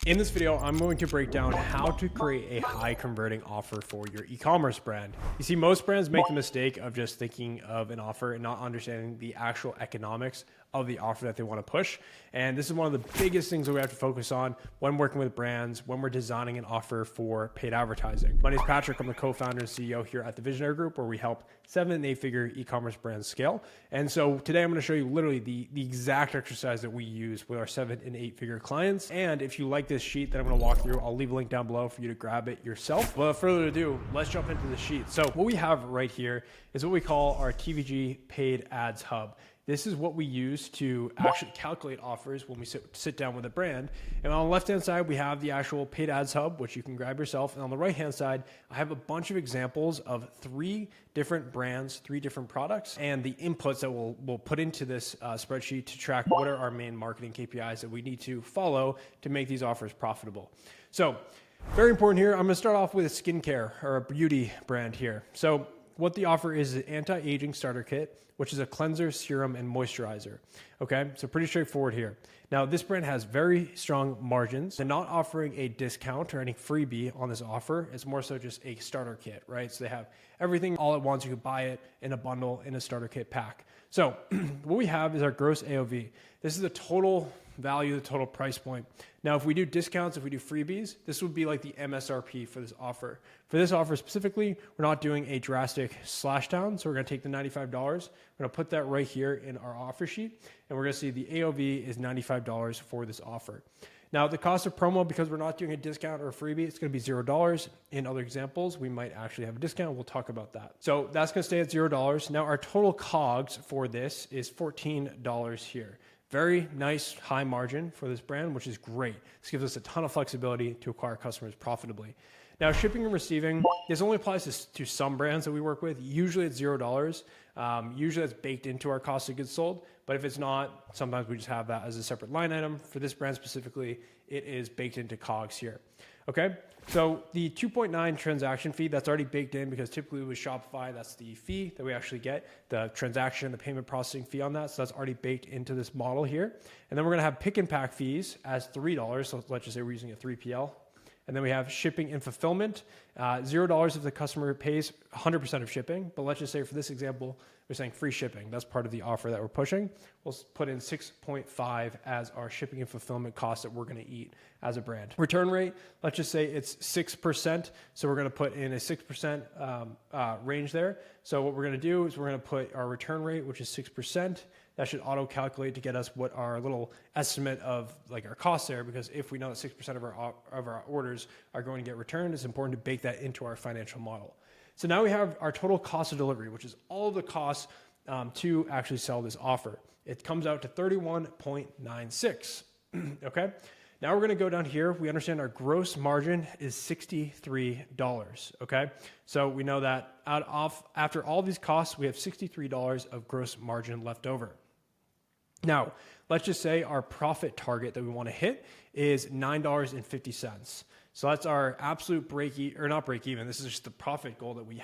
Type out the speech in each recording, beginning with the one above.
In this video, I'm going to break down how to create a high converting offer for your e-commerce brand. You see, most brands make the mistake of just thinking of an offer and not understanding the actual economics of the offer that they want to push. And this is one of the biggest things that we have to focus on when working with brands, when we're designing an offer for paid advertising. My name is Patrick. I'm the co-founder and CEO here at the Visionary Group, where we help 7- and 8-figure e-commerce brands scale. And so today I'm going to show you literally the exact exercise that we use with our 7- and 8-figure clients. And if you like this sheet that I'm going to walk through, I'll leave a link down below for you to grab it yourself. Without further ado, let's jump into the sheet. So what we have right here is what we call our TVG Paid Ads Hub. This is what we use to actually calculate offers when we sit down with a brand. And on the left-hand side, we have the actual paid ads hub, which you can grab yourself. And on the right-hand side, I have a bunch of examples of 3 different brands, 3 different products, and the inputs that we'll put into this spreadsheet to track what are our main marketing KPIs that we need to follow to make these offers profitable. So very important here. I'm going to start off with a skincare or a beauty brand here. So what the offer is an anti-aging starter kit, which is a cleanser, serum, and moisturizer. Okay, so pretty straightforward here. Now, this brand has very strong margins. They're not offering a discount or any freebie on this offer. It's more so just a starter kit, right? So they have everything all at once. You can buy it in a bundle in a starter kit pack. So what we have is our gross AOV. This is the total value, the total price point. Now, if we do discounts, if we do freebies, this would be like the MSRP for this offer. For this offer specifically, we're not doing a drastic slash down. So we're going to take the $95. We're going to put that right here in our offer sheet. And we're going to see the AOV is $95 for this offer. Now, the cost of promo, because we're not doing a discount or a freebie, it's going to be $0. In other examples, we might actually have a discount. We'll talk about that. So that's going to stay at $0. Now, our total COGS for this is $14 here. Very nice high margin for this brand, which is great. This gives us a ton of flexibility to acquire customers profitably. Now, shipping and receiving, this only applies to some brands that we work with. Usually it's $0. Usually that's baked into our cost of goods sold. But if it's not, sometimes we just have that as a separate line item. For this brand specifically, it is baked into COGS here. Okay, so the 2.9 transaction fee, that's already baked in because typically with Shopify, that's the fee that we actually get, the transaction, the payment processing fee on that. So that's already baked into this model here. And then we're going to have pick and pack fees as $3. So let's just say we're using a 3PL. And then we have shipping and fulfillment, $0 if the customer pays 100% of shipping. But let's just say for this example, we're saying free shipping. That's part of the offer that we're pushing. We'll put in 6.5 as our shipping and fulfillment cost that we're going to eat as a brand. Return rate, let's just say it's 6%. So we're going to put in a 6% range there. So what we're going to do is we're going to put our return rate, which is 6%. That should auto-calculate to get us what our little estimate of like our costs there, because if we know that 6% of our orders are going to get returned, it's important to bake that into our financial model. So now we have our total cost of delivery, which is all of the costs to actually sell this offer. It comes out to $31.96. Okay. Now we're going to go down here. We understand our gross margin is $63. Okay. So we know that after all these costs, we have $63 of gross margin left over. Now, let's just say our profit target that we want to hit is $9.50. So that's our absolute not break even. This is just the profit goal that we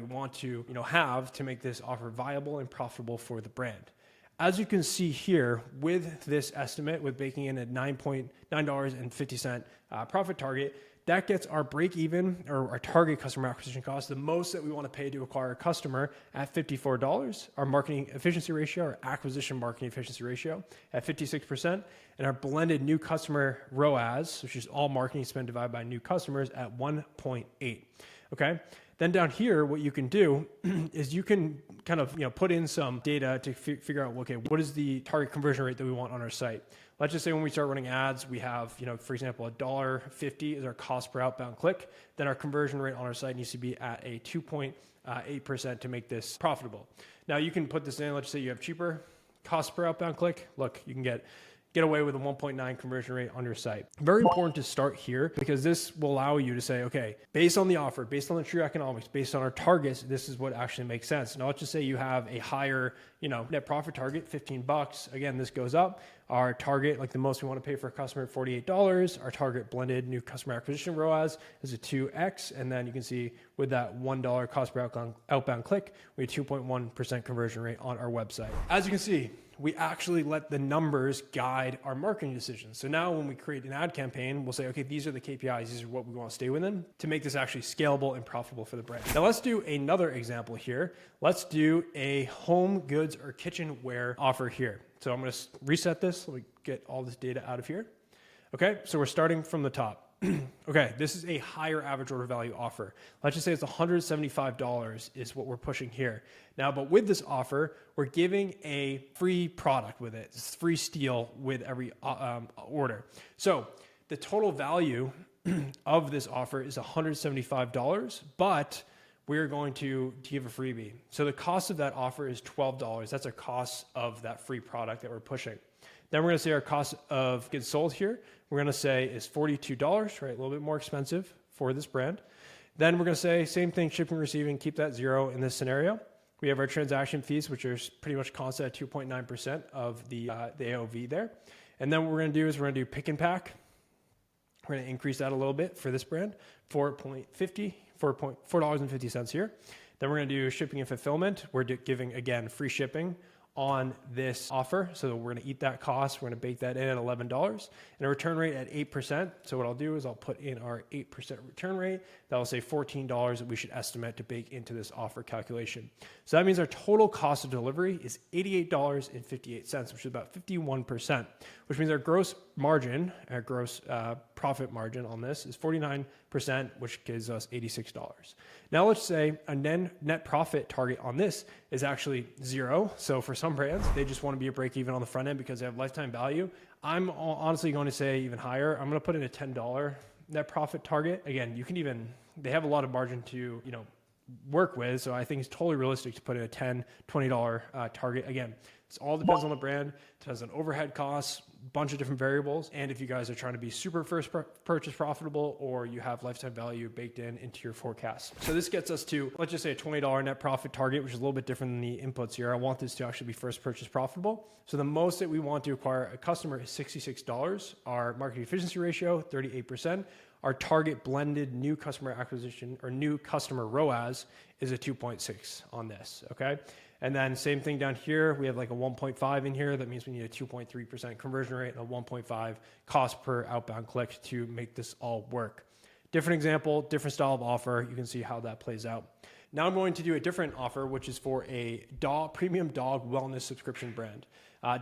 want to, have to make this offer viable and profitable for the brand. As you can see here, with this estimate, with baking in a $9.50 profit target, that gets our break even or our target customer acquisition cost, the most that we want to pay to acquire a customer, at $54, our marketing efficiency ratio, our acquisition marketing efficiency ratio at 56%, and our blended new customer ROAS, which is all marketing spend divided by new customers, at 1.8. Okay. Then down here, what you can do is you can kind of put in some data to figure out, okay, what is the target conversion rate that we want on our site? Let's just say when we start running ads, we have, for example, $1.50 is our cost per outbound click. Then our conversion rate on our site needs to be at a 2.8% to make this profitable. Now you can put this in. Let's say you have cheaper cost per outbound click. Look, you can get away with a 1.9 conversion rate on your site. Very important to start here, because this will allow you to say, okay, based on the offer, based on the true economics, based on our targets, this is what actually makes sense. Now let's just say you have a higher, net profit target, $15. Again, this goes up. Our target, like the most we want to pay for a customer, $48. Our target blended new customer acquisition ROAS is a 2x. And then you can see with that $1 cost per outbound click, we have 2.1% conversion rate on our website. As you can see, we actually let the numbers guide our marketing decisions. So now when we create an ad campaign, we'll say, okay, these are the KPIs. These are what we want to stay within to make this actually scalable and profitable for the brand. Now let's do another example here. Let's do a home goods or kitchenware offer here. So I'm going to reset this. Let me get all this data out of here. Okay, so we're starting from the top. Okay, this is a higher average order value offer. Let's just say it's $175 is what we're pushing here. Now, but with this offer, we're giving a free product with it. It's free steal with every order. So the total value of this offer is $175, but we're going to give a freebie. So the cost of that offer is $12. That's a cost of that free product that we're pushing. Then we're going to say our cost of goods sold here, we're going to say is $42, right? A little bit more expensive for this brand. Then we're going to say same thing, shipping, receiving, keep that zero in this scenario. We have our transaction fees, which are pretty much constant at 2.9% of the AOV there. And then what we're going to do is we're going to do pick and pack. We're going to increase that a little bit for this brand, $4.50 here. Then we're going to do shipping and fulfillment. We're giving, again, free shipping on this offer. So we're going to eat that cost. We're going to bake that in at $11 and a return rate at 8%. So what I'll do is I'll put in our 8% return rate. That'll say $14 that we should estimate to bake into this offer calculation. So that means our total cost of delivery is $88.58, which is about 51%, which means our gross margin, our gross profit margin on this is 49%, which gives us $86. Now let's say a net profit target on this is actually zero. So for some brands, they just want to be a break even on the front end because they have lifetime value. I'm honestly going to say even higher. I'm going to put in a $10 net profit target. Again, they have a lot of margin to, work with. So I think it's totally realistic to put in a $10, $20 target. Again, it all depends on the brand. It depends on overhead costs, bunch of different variables. And if you guys are trying to be super first purchase profitable, or you have lifetime value baked into your forecast. So this gets us to, let's just say a $20 net profit target, which is a little bit different than the inputs here. I want this to actually be first purchase profitable. So the most that we want to acquire a customer is $66. Our marketing efficiency ratio, 38%. Our target blended new customer acquisition or new customer ROAS is a 2.6 on this, okay? And then same thing down here, we have like a 1.5 in here. That means we need a 2.3% conversion rate and a 1.5 cost per outbound click to make this all work. Different example, different style of offer. You can see how that plays out. Now I'm going to do a different offer, which is for a premium dog wellness subscription brand.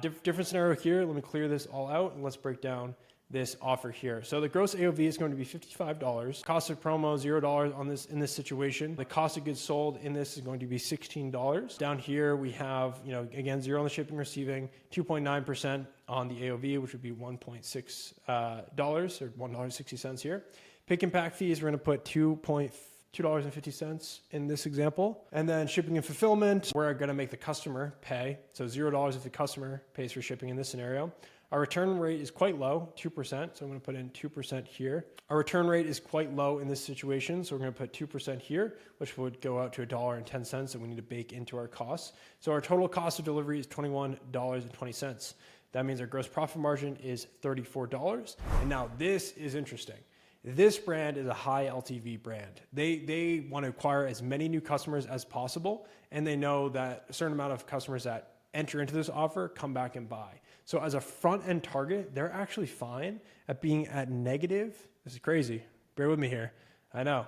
Different scenario here. Let me clear this all out and let's break down this offer here. So the gross AOV is going to be $55. Cost of promo, $0 on this in this situation. The cost of goods sold in this is going to be $16. Down here we have, again, zero on the shipping receiving, 2.9% on the AOV, which would be $1.6 or $1.60 here. Pick and pack fees, we're going to put $2.50 in this example. And then shipping and fulfillment, we're going to make the customer pay. So $0 if the customer pays for shipping in this scenario. Our return rate is quite low, 2%. So I'm going to put in 2% here. Our return rate is quite low in this situation. So we're going to put 2% here, which would go out to $1.10 that we need to bake into our costs. So our total cost of delivery is $21.20. That means our gross profit margin is $34. And now this is interesting. This brand is a high LTV brand. They want to acquire as many new customers as possible. And they know that a certain amount of customers that enter into this offer come back and buy. So as a front end target, they're actually fine at being at negative. This is crazy. Bear with me here. I know.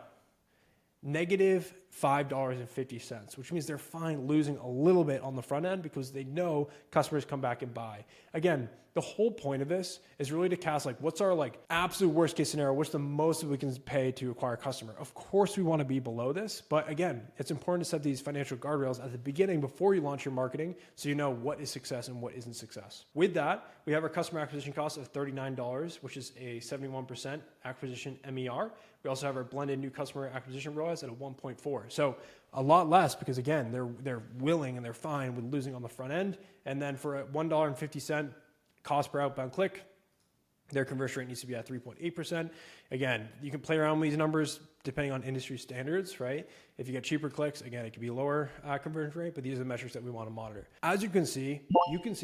Negative $5.50, which means they're fine losing a little bit on the front end because they know customers come back and buy. Again, the whole point of this is really to cast what's our absolute worst case scenario? What's the most that we can pay to acquire a customer? Of course we want to be below this, but again, it's important to set these financial guardrails at the beginning before you launch your marketing so you know what is success and what isn't success. With that, we have our customer acquisition cost of $39, which is a 71% acquisition MER. We also have our blended new customer acquisition ROAS at a 1.4. So a lot less because again, they're willing and they're fine with losing on the front end. And then for a $1.50 cost per outbound click, their conversion rate needs to be at 3.8%. Again, you can play around with these numbers depending on industry standards, right? If you get cheaper clicks, again, it could be lower conversion rate, but these are the metrics that we want to monitor. As you can see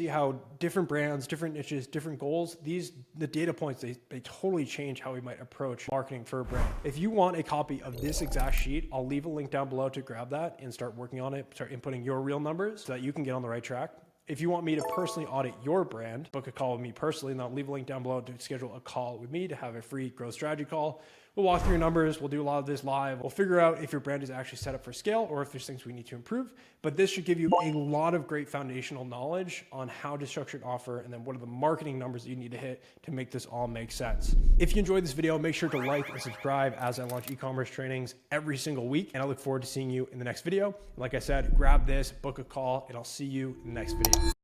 how different brands, different niches, different goals, the data points, they totally change how we might approach marketing for a brand. If you want a copy of this exact sheet, I'll leave a link down below to grab that and start working on it, start inputting your real numbers so that you can get on the right track. If you want me to personally audit your brand, book a call with me personally, and I'll leave a link down below to schedule a call with me to have a free growth strategy call. We'll walk through your numbers. We'll do a lot of this live. We'll figure out if your brand is actually set up for scale or if there's things we need to improve. But this should give you a lot of great foundational knowledge on how to structure an offer and then what are the marketing numbers that you need to hit to make this all make sense. If you enjoyed this video, make sure to like and subscribe as I launch e-commerce trainings every single week. And I look forward to seeing you in the next video. Like I said, grab this, book a call, and I'll see you in the next video.